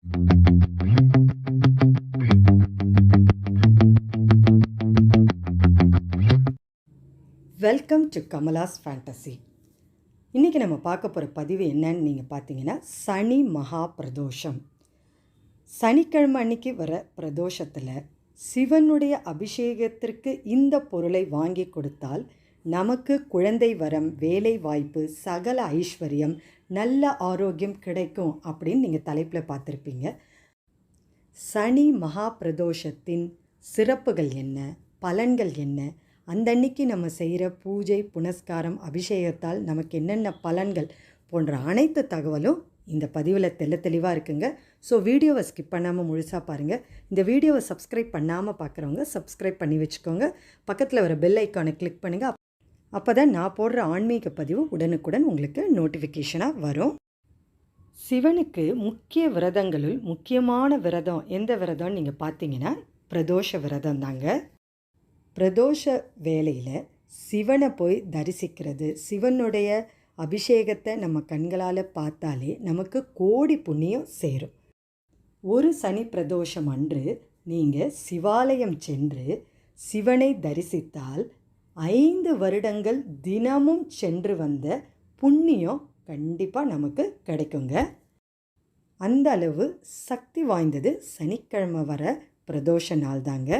Welcome to Kamala's fantasy. இன்றைக்கி நம்ம பார்க்க போகிற பதிவு என்னன்னு நீங்கள் பார்த்தீங்கன்னா, சனி மகா பிரதோஷம். சனிக்கிழமை அன்னைக்கு வர பிரதோஷத்தில் சிவனுடைய அபிஷேகத்திற்கு இந்த பொருளை வாங்கி கொடுத்தால் நமக்கு குழந்தை வரம், வேலை வாய்ப்பு, சகல ஐஸ்வர்யம், நல்ல ஆரோக்கியம் கிடைக்கும் அப்படின்னு நீங்கள் தலைப்பில் பார்த்துருப்பீங்க. சனி மகா பிரதோஷத்தின் சிறப்புகள் என்ன, பலன்கள் என்ன, அந்த அன்னைக்கு நம்ம செய்கிற பூஜை, புனஸ்காரம், அபிஷேகத்தால் நமக்கு என்னென்ன பலன்கள் போன்ற அனைத்து தகவலும் இந்த பதிவில் தெளிவாக இருக்குங்க. ஸோ வீடியோவை ஸ்கிப் பண்ணாமல் முழுசாக பாருங்கள். இந்த வீடியோவை சப்ஸ்கிரைப் பண்ணாமல் பார்க்குறவங்க சப்ஸ்கிரைப் பண்ணி வச்சுக்கோங்க. பக்கத்தில் வர பெல் ஐக்கானை கிளிக் பண்ணுங்கள். அப்போ தான் நான் போடுற ஆன்மீக பதிவு உடனுக்குடன் உங்களுக்கு நோட்டிஃபிகேஷனாக வரும். சிவனுக்கு முக்கிய விரதங்களுள் முக்கியமான விரதம் எந்த விரதம்னு நீங்கள் பார்த்தீங்கன்னா பிரதோஷ விரதம் தாங்க. பிரதோஷ வேளையில் சிவனை போய் தரிசிக்கிறது, சிவனுடைய அபிஷேகத்தை நம்ம கண்களால் பார்த்தாலே நமக்கு கோடி புண்ணியம் சேரும். ஒரு சனி பிரதோஷம் அன்று நீங்கள் சிவாலயம் சென்று சிவனை தரிசித்தால் 5 வருடங்கள் தினமும் சென்று வந்த புண்ணியம் கண்டிப்பாக நமக்கு கிடைக்குங்க. அந்த அளவு சக்தி வாய்ந்தது சனிக்கிழமை வர பிரதோஷ நாள் தாங்க.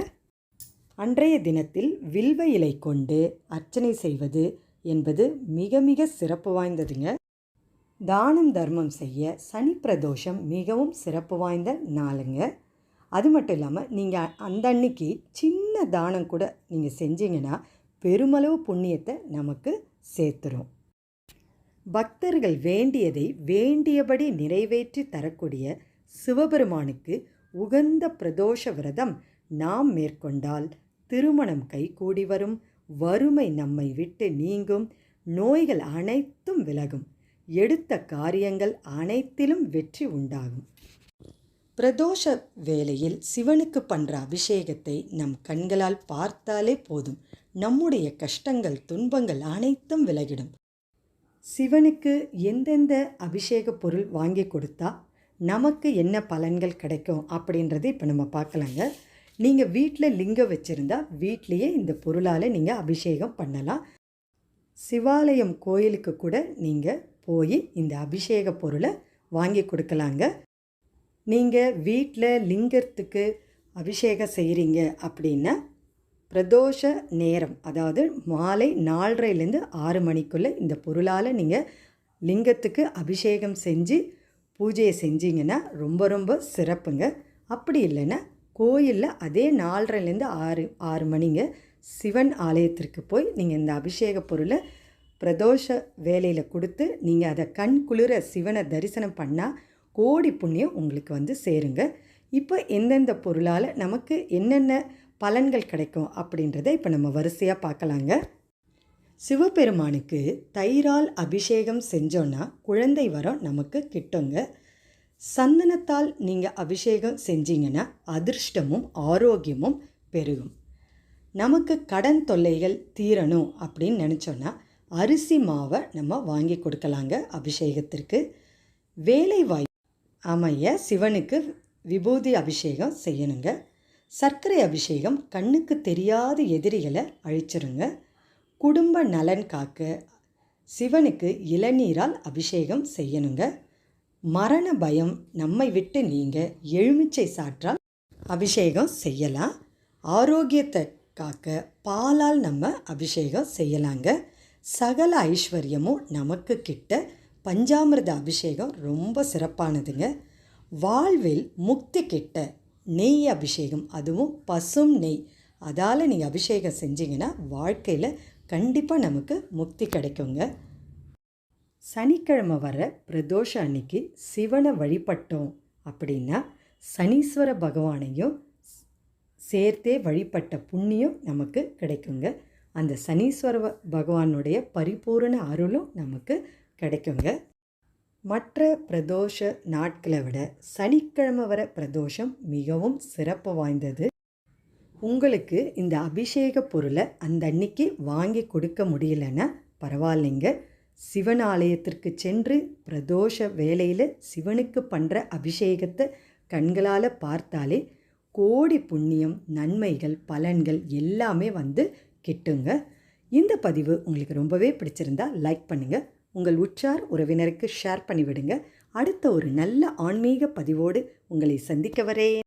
அன்றைய தினத்தில் வில்வ இலை கொண்டு அர்ச்சனை செய்வது என்பது மிக மிக சிறப்பு வாய்ந்ததுங்க. தானம் தர்மம் செய்ய சனி பிரதோஷம் மிகவும் சிறப்பு வாய்ந்த நாளுங்க. அது மட்டும் இல்லாமல் நீங்கள் அந்த அன்னைக்கு சின்ன தானம் கூட நீங்கள் செஞ்சீங்கன்னா பெருமளவு புண்ணியத்தை நமக்கு சேர்த்துரும். பக்தர்கள் வேண்டியதை வேண்டியபடி நிறைவேற்றி தரக்கூடிய சிவபெருமானுக்கு உகந்த பிரதோஷ விரதம் நாம் மேற்கொண்டால் திருமணம் கைகூடி வரும், வறுமை நம்மை விட்டு நீங்கும், நோய்கள் அனைத்தும் விலகும், எடுத்த காரியங்கள் அனைத்திலும் வெற்றி உண்டாகும். பிரதோஷ வேளையில் சிவனுக்கு பண்ணுற அபிஷேகத்தை நம் கண்களால் பார்த்தாலே போதும், நம்முடைய கஷ்டங்கள், துன்பங்கள் அனைத்தும் விலகிடும். சிவனுக்கு எந்தெந்த அபிஷேக பொருள் வாங்கி கொடுத்தா நமக்கு என்ன பலன்கள் கிடைக்கும் அப்படின்றது இப்போ நம்ம பார்க்கலாங்க. நீங்கள் வீட்டில் லிங்கம் வச்சுருந்தா வீட்லேயே இந்த பொருளால் நீங்கள் அபிஷேகம் பண்ணலாம். சிவாலயம் கோயிலுக்கு கூட நீங்கள் போய் இந்த அபிஷேக பொருளை வாங்கி கொடுக்கலாங்க. நீங்கள் வீட்டில் லிங்கத்துக்கு அபிஷேகம் செய்கிறீங்க அப்படின்னா பிரதோஷ நேரம், அதாவது மாலை 4:30லேருந்து 6 மணிக்குள்ளே இந்த பொருளால் நீங்கள் லிங்கத்துக்கு அபிஷேகம் செஞ்சு பூஜையை செஞ்சீங்கன்னா ரொம்ப ரொம்ப சிறப்புங்க. அப்படி இல்லைன்னா கோயிலில் அதே 4:30லேருந்து 6 மணிங்க சிவன் ஆலயத்திற்கு போய் நீங்கள் இந்த அபிஷேக பொருளை பிரதோஷ வேலையில் கொடுத்து நீங்கள் அதை கண் குளிர சிவனை தரிசனம் பண்ணால் கோடி புண்ணியம் உங்களுக்கு சேருங்க. இப்போ எந்தெந்த பொருளால் நமக்கு என்னென்ன பலன்கள் கிடைக்கும் அப்படின்றத இப்போ நம்ம வரிசையாக பார்க்கலாங்க. சிவபெருமானுக்கு தயிரால் அபிஷேகம் செஞ்சோன்னா குழந்தை வரம் நமக்கு கிட்டுங்க. சந்தனத்தால் நீங்கள் அபிஷேகம் செஞ்சீங்கன்னா அதிர்ஷ்டமும் ஆரோக்கியமும் பெருகும். நமக்கு கடன் தொல்லைகள் தீரணும் அப்படின்னு நினச்சோன்னா அரிசி மாவை நம்ம வாங்கி கொடுக்கலாங்க அபிஷேகத்திற்கு. வேலை வாய்ப்பு அமைய சிவனுக்கு விபூதி அபிஷேகம் செய்யணுங்க. சர்க்கரை அபிஷேகம் கண்ணுக்கு தெரியாத எதிரிகளை அழிச்சிருங்க. குடும்ப நலன் காக்க சிவனுக்கு இளநீரால் அபிஷேகம் செய்யணுங்க. மரண பயம் நம்மை விட்டு நீங்கள் எலுமிச்சை சாற்றால் அபிஷேகம் செய்யலாம். ஆரோக்கியத்தை காக்க பாலால் நம்ம அபிஷேகம் செய்யலாங்க. சகல ஐஸ்வர்யமும் நமக்கு கிட்ட பஞ்சாமிர்த அபிஷேகம் ரொம்ப சிறப்பானதுங்க. வாழ்வில் முக்தி கிட்ட நெய் அபிஷேகம், அதுவும் பசும் நெய், அதால் நீங்கள் அபிஷேகம் செஞ்சீங்கன்னா வாழ்க்கையில் கண்டிப்பாக நமக்கு முக்தி கிடைக்குங்க. சனிக்கிழமை வர பிரதோஷ அன்னைக்கு சிவனை வழிபட்டோம் அப்படின்னா சனீஸ்வர பகவானையும் சேர்த்தே வழிபட்ட புண்ணியம் நமக்கு கிடைக்குங்க. அந்த சனீஸ்வர பகவானுடைய பரிபூரண அருளும் நமக்கு கிடைக்குங்க. மற்ற பிரதோஷ நாட்களை விட சனிக்கிழமை வர பிரதோஷம் மிகவும் சிறப்பு வாய்ந்தது. உங்களுக்கு இந்த அபிஷேக பொருளை அந்த அன்னைக்கு வாங்கி கொடுக்க முடியலன்னா பரவாயில்லைங்க. சிவன் ஆலயத்திற்கு சென்று பிரதோஷ வேளையில் சிவனுக்கு பண்ணுற அபிஷேகத்தை கண்களால் பார்த்தாலே கோடி புண்ணியம், நன்மைகள், பலன்கள் எல்லாமே வந்து கிட்டுங்க. இந்த பதிவு உங்களுக்கு ரொம்பவே பிடிச்சிருந்தா லைக் பண்ணுங்கள். உங்கள் உற்றார் உறவினருக்கு ஷேர் பண்ணிவிடுங்க. அடுத்த ஒரு நல்ல ஆன்மீக பதிவோடு உங்களை சந்திக்க வரேன்.